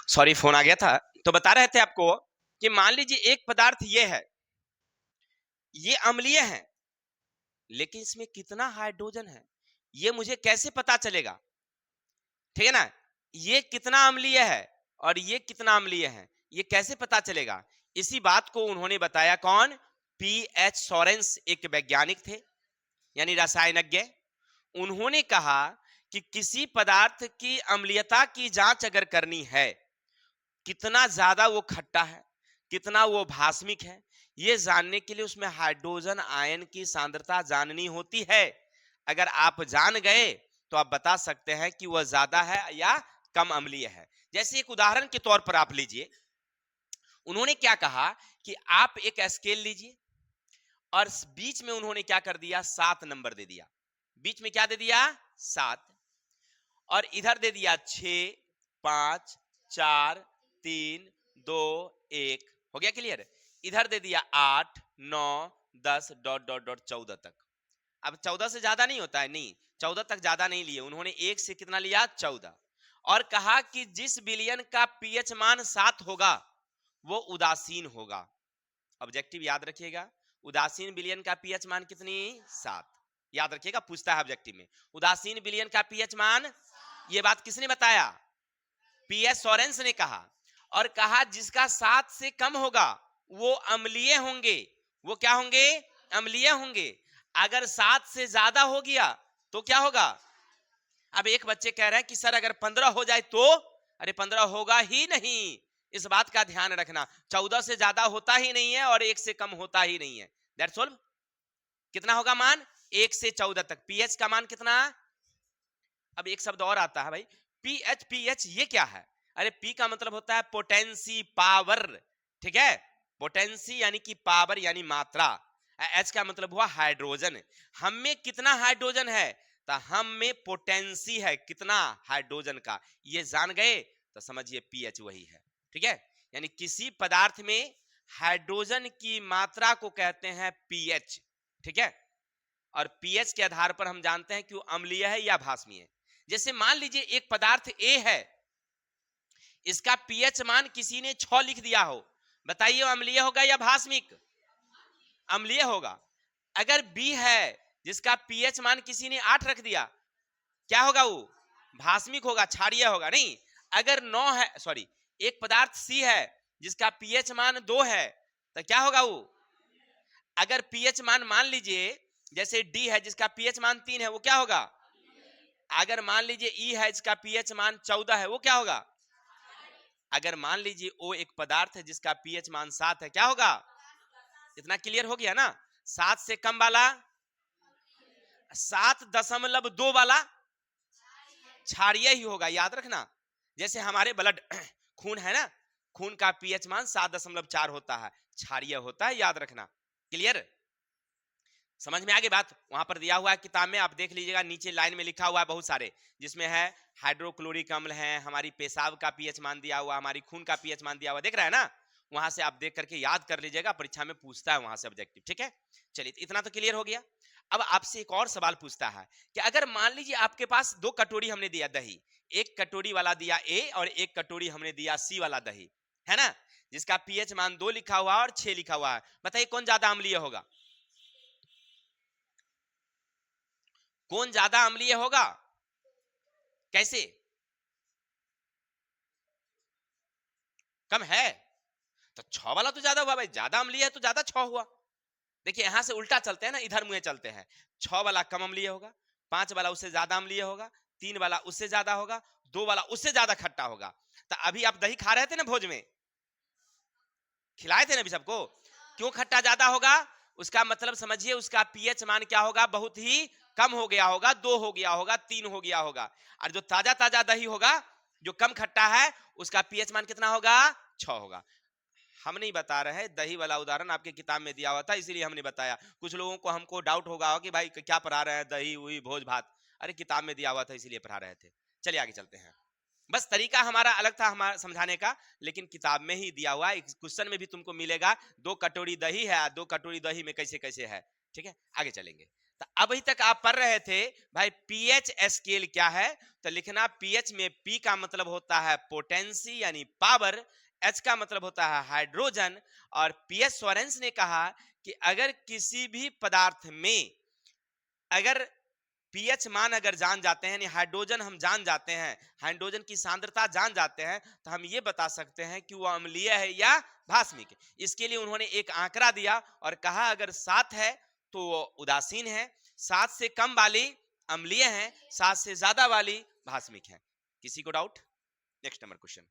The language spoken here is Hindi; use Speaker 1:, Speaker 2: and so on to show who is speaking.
Speaker 1: सॉरी फोन आ गया था। तो बता रहे थे आपको कि मान लीजिए एक पदार्थ ये है, ये अम्लीय है, लेकिन इसमें कितना हाइड्रोजन है ये मुझे कैसे पता चलेगा? ठीक है ना। ये कितना अम्लीय है और ये कितना अम्लीय है, ये कैसे पता चलेगा? इसी बात को उन्होंने बताया कौन? पीएच सोरेंस एक वैज्ञानिक थे, यानी रसायनज्ञ। उन्होंने कहा कि किसी पदार्थ की अम्लीयता की जांच अगर करनी है, कितना ज्यादा वो खट्टा है, कितना वो भास्मिक है, ये जानने के लिए उसमें हाइड्रोजन आयन की सांद्रता जाननी होती है। अगर आप जान गए तो आप बता सकते हैं कि वह ज्यादा है या कम अम्लीय है। जैसे एक उदाहरण के तौर पर आप लीजिए, उन्होंने क्या कहा कि आप एक स्केल लीजिए और बीच में उन्होंने क्या कर दिया, 7 नंबर दे दिया। बीच में क्या दे दिया? 7। और इधर दे दिया 6, 5, 4, 3, 2, 1। हो गया क्लियर? इधर दे दिया 8, 9, 10 डॉट डॉट डॉट 14 तक। अब 14 से ज्यादा नहीं होता है, नहीं, 14 तक ज्यादा नहीं लिए उन्होंने, 1 से कितना लिया? 14। और कहा कि जिस विलयन का पीएच मान 7 होगा वो उदासीन होगा। ऑब्जेक्टिव याद रखिएगा, उदासीन विलयन का पीएच मान कितनी? 7। याद रखिएगा, पूछता है ऑब्जेक्टिव में, उदासीन विलयन का पीएच मान। ये बात किसने बताया? पीएच सोरेंस ने कहा। और कहा जिसका 7 से कम होगा वो अम्लीय होंगे। वो क्या होंगे? अम्लीय होंगे। अगर 7 से ज्यादा हो गया तो क्या होगा? अब एक बच्चे कह रहे हैं कि सर अगर 15 हो जाए तो? अरे 15 होगा ही नहीं, इस बात का ध्यान रखना। 14 से ज्यादा होता ही नहीं है और 1 से कम होता ही नहीं है। That's all. कितना होगा मान? 1 से 14 तक। पीएच का मान कितना? अब एक शब्द और आता है भाई, पीएच। पीएच ये क्या है? अरे पी का मतलब होता है पोटेंसी, पावर। ठीक है, पोटेंसी यानी कि पावर यानी मात्रा। एच का मतलब हुआ हाइड्रोजन। हम में कितना हाइड्रोजन है? तो हम में पोटेंसी है कितना हाइड्रोजन का, ये जान गए तो समझिए पीएच वही है। ठीक है, यानी किसी पदार्थ में हाइड्रोजन की मात्रा को कहते हैं पीएच। ठीक है, और पीएच के आधार पर हम जानते हैं कि वो अम्लीय है या भास्मीय है। जैसे मान लीजिए एक पदार्थ ए है, इसका पीएच मान किसी ने 6 लिख दिया हो, बताइए वो अम्लीय होगा या भास्मिक? अम्लीय होगा। अगर बी है जिसका पीएच मान किसी ने 8 रख दिया, क्या होगा? वो भास्मिक होगा, क्षारीय होगा। नहीं, अगर 9 है, सॉरी, एक पदार्थ सी है जिसका पीएच मान 2 है तो क्या होगा? वो अगर पीएच मान मान लीजिए जैसे डी है जिसका पीएच मान 3 है, वो क्या होगा? अगर मान लीजिए ई है जिसका पीएच मान 14 है, वो क्या होगा? अगर मान लीजिए ओ एक पदार्थ है जिसका पीएच मान 7 है, क्या होगा? इतना क्लियर हो गया ना? 7 से कम वाला, 7.2 वाला क्षारीय ही होगा, याद रखना। जैसे हमारे ब्लड खून है ना, खून का पीएच मान 7.4 होता है, क्षारीय होता है, याद रखना। क्लियर? समझ में आगे बात? वहां पर दिया हुआ है किताब में, आप देख लीजिएगा, नीचे लाइन में लिखा हुआ है बहुत सारे, जिसमें है हाइड्रोक्लोरिक अम्ल है, हमारी पेशाब का पीएच मान दिया हुआ, हमारी खून का पीएच मान दिया हुआ, देख रहा है ना? वहां से आप देख करके याद कर लीजिएगा, परीक्षा में पूछता है वहां से ऑब्जेक्टिव। ठीक है, चलिए इतना तो क्लियर हो गया। अब आपसे एक और सवाल पूछता है कि अगर मान लीजिए आपके पास 2 कटोरी हमने दिया दही, एक कटोरी वाला दिया ए और एक कटोरी हमने दिया सी वाला दही, है ना, जिसका पीएच मान 2 लिखा हुआ और 6 लिखा हुआ है, बताइए कौन ज्यादा अम्लीय होगा? कौन ज्यादा अम्लीय होगा? कैसे? कम है तो 6 वाला तो ज्यादा हुआ भाई, ज्यादा अम्लीय है तो ज्यादा 6 हुआ। देखिए यहां से उल्टा चलते हैं ना, इधर मुंह चलते हैं। 6 वाला कम अम्लीय होगा, 5 वाला उससे ज्यादा अम्लीय होगा, 3 वाला उससे ज्यादा होगा, 2 वाला उससे ज्यादा खट्टा होगा। तो अभी आप दही खा रहे थे ना भोज में, खिलाए थे ना अभी सबको, क्यों खट्टा ज्यादा होगा? उसका मतलब समझिए उसका पीएच मान क्या होगा? बहुत ही कम हो गया होगा, 2 हो गया होगा, 3 हो गया होगा। और जो ताजा ताजा दही होगा जो कम खट्टा है, उसका पीएच मान कितना होगा? 6 होगा। हम नहीं बता रहे हैं, दही वाला उदाहरण आपके किताब में दिया हुआ था इसीलिए हमने बताया। कुछ लोगों को हमको डाउट होगा कि भाई क्या पढ़ा रहे हैं, दही हुई भोज भात। अरे किताब में दिया हुआ था इसीलिए पढ़ा रहे थे। चलिए आगे चलते हैं। बस तरीका हमारा अलग था हमारा समझाने का, लेकिन किताब में ही दिया हुआ है। क्वेश्चन में भी तुमको मिलेगा 2 कटोरी दही है, 2 कटोरी दही में कैसे कैसे है। ठीक है, आगे चलेंगे। तो अभी तक आप पढ़ रहे थे भाई पीएच स्केल क्या है, तो लिखना पीएच में पी का मतलब होता है पोटेंसी यानी पावर, एच का मतलब होता है हाइड्रोजन, और पीएच सोरेंस ने कहा कि अगर किसी भी पदार्थ में अगर पीएच मान अगर जान जाते हैं यानी हाइड्रोजन हम जान जाते हैं, हाइड्रोजन की सांद्रता जान जाते हैं, तो हम ये बता सकते हैं कि वो अम्लीय है या भास्मिक है। इसके लिए उन्होंने एक आंकड़ा दिया और कहा अगर 7 है तो वो उदासीन है, 7 से कम वाली अम्लीय है, 7 से ज्यादा वाली भास्मिक है। किसी को डाउट? Next number question.